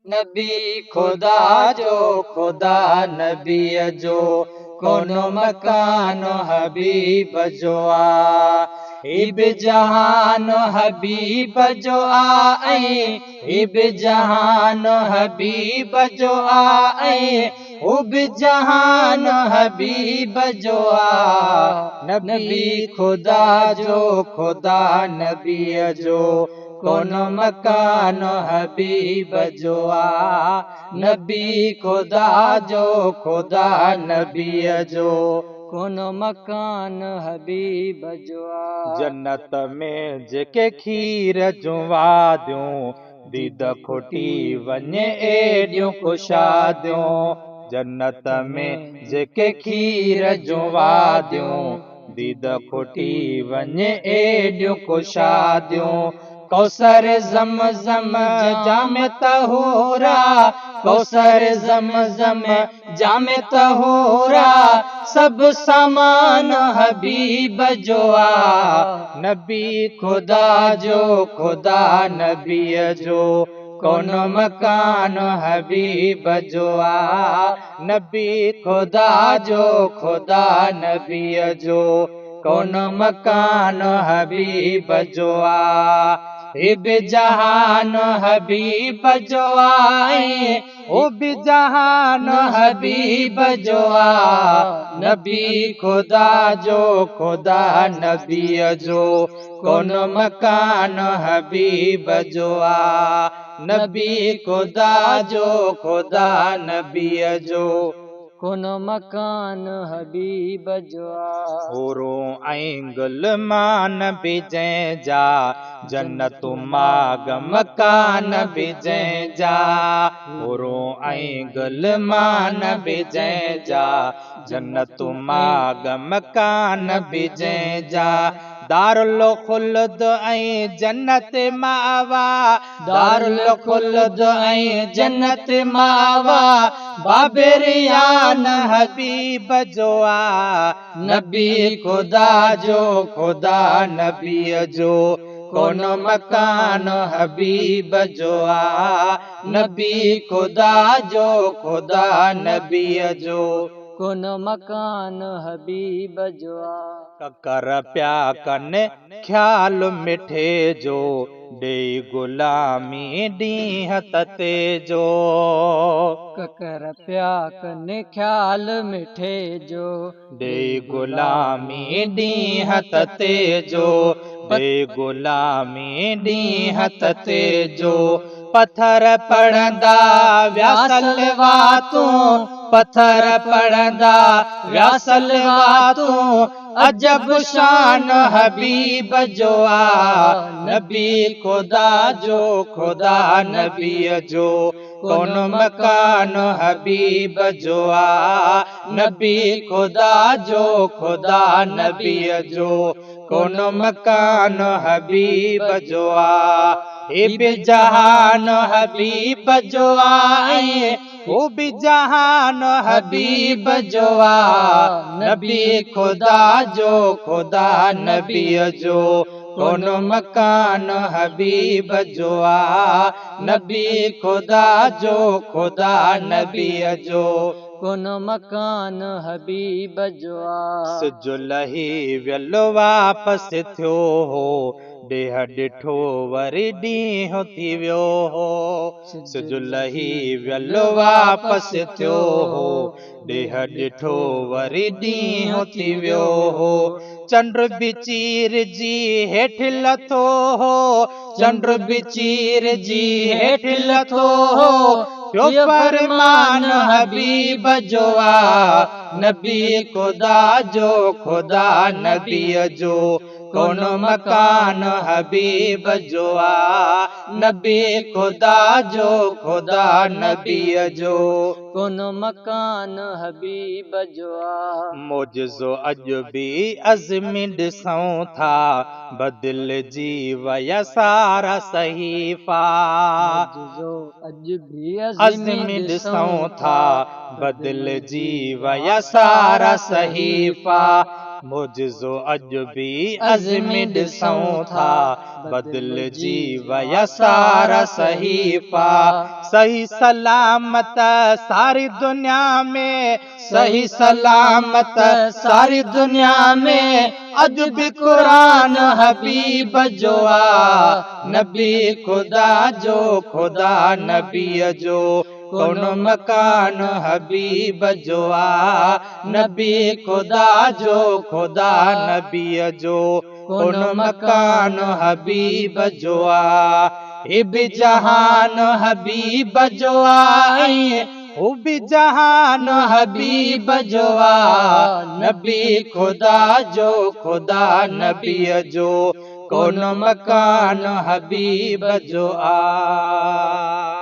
नबी खुदा जो खुदा नबी जो कोनो मकानो हबीब जो आ इब जहानो हबीब जो आ इब जहानो हबीब जो आ उब जहान हबीब जो आ नबी खुदा जो खुदा नबी जो कोनो मकानो हबीब जो आ नबी खुदा जो खुदा नबी जो कोनो मकान हबीब जो आ जन्नत में जेके खीर जूं वादियूं दीद खोटी वञे एॾियूं कुशादियूं जन्नत में जेके खीर जूं वादियूं दीद खोटी वञे एॾियूं कुशादियूं कौसर ज़म ज़म जाम तहूरा कौसर ज़म ज़म जाम तहूरा सब सामान हबीब जो आ नबी खुदा जो खुदा नबी जो कोनो मकान हबीब जो आ नबी खुदा जो खुदा नबी जो कोनो मकान हबीब जो आ इब जहान हबीब जो आए उब जहान हबीब जो आ नबी खुदा जो खुदा नबी जो कोनो मकान हबीब जो आ नबी खुदा जो खुदा नबी जो कोनो मकान हबीब जो आ होरो ऐं गुलमान बि जंहिंजा जन्नत माग मकान बि जंहिंजा होरो ऐं गुलमान बि जंहिंजा जन्नत माग मकान बि जंहिंजा दारुल खुल्द ऐं जन्नत मावा दारुल खुल्द ऐं जन्नत मावा बाबरियान हबीब जो आ नबी खुदा जो खुदा नबी जो कोनो मकान हबीब जो आ नबी खुदा जो खुदा नबी जो कोनो मकान हबीब जो आ ककर प्या कने ख्याल मिठे जो ॾे गुलामी ॾींहं तते जो ककर प्या कने ख्याल मिठे जो ॾे गुलामी ॾींहं तते जो ॾे गुलामी ॾींहं तते जो पत्थर पढ़ंदा व्यासल वातूं पत्थर पढ़ंदा व्यासल वातूं अजब शान हबीब जो आ नबी खुदा जो खुदा नबी जो कोनो मकान हबीब जो आ नबी खुदा जो खुदा नबी जो कोनो मकान हबीब जो आ इब जहान हबीब जो आए वो भी जहान हबीब जो आ नबी खुदा जो खुदा नबी जो कोनो मकान हबीब जो आ नबी खुदा जो खुदा नबी जो कोनो मकान हबीब जो आ सिज लही वियल वापसि थियो हो ॾेह ॾिठो वरी ॾींहुं थी वियो हो सिज लही वियल वापसि थियो हो ॾेह ॾिठो वरी ॾींहुं थी वियो हो चंड बि चीरजी हेठि लथो हो चंड बि चीरजी हेठि लथो हो पियो फरमान हबीब जो आ नबी खुदा जो खुदा नबी जो कोनो मकान हबीब जो आ नबी खुदा जो खुदा नबी जो कोनो मकान हबीब जो आ मोजज़ो अॼु बि अज़मी ॾिसूं था बदिलजी विया सारा सहीफ़ा जो अॼु बि अज़मी ॾिसूं था बदिलजी विया सारा सहीफ़ा मुझो अॼु बि अज़मी ॾिसूं था बदिलजी विया सारा सहीफ़ा सही सलामत सारी दुनिया में सही सलामत सारी दुनिया में अॼु बि क़ुरान हबीब जो आ नबी खुदा जो खुदा नबीअ जो कौन मकान हबीब जो आ नबी खुदा जो खुदा नबीअ जो कौन मकान हबीब जो आ हे बि जहान हबीब जो आ हू बि जहान हबीब जो आ नबी खुदा जो खुदा नबीअ जो कौन मकान हबीब जो आ।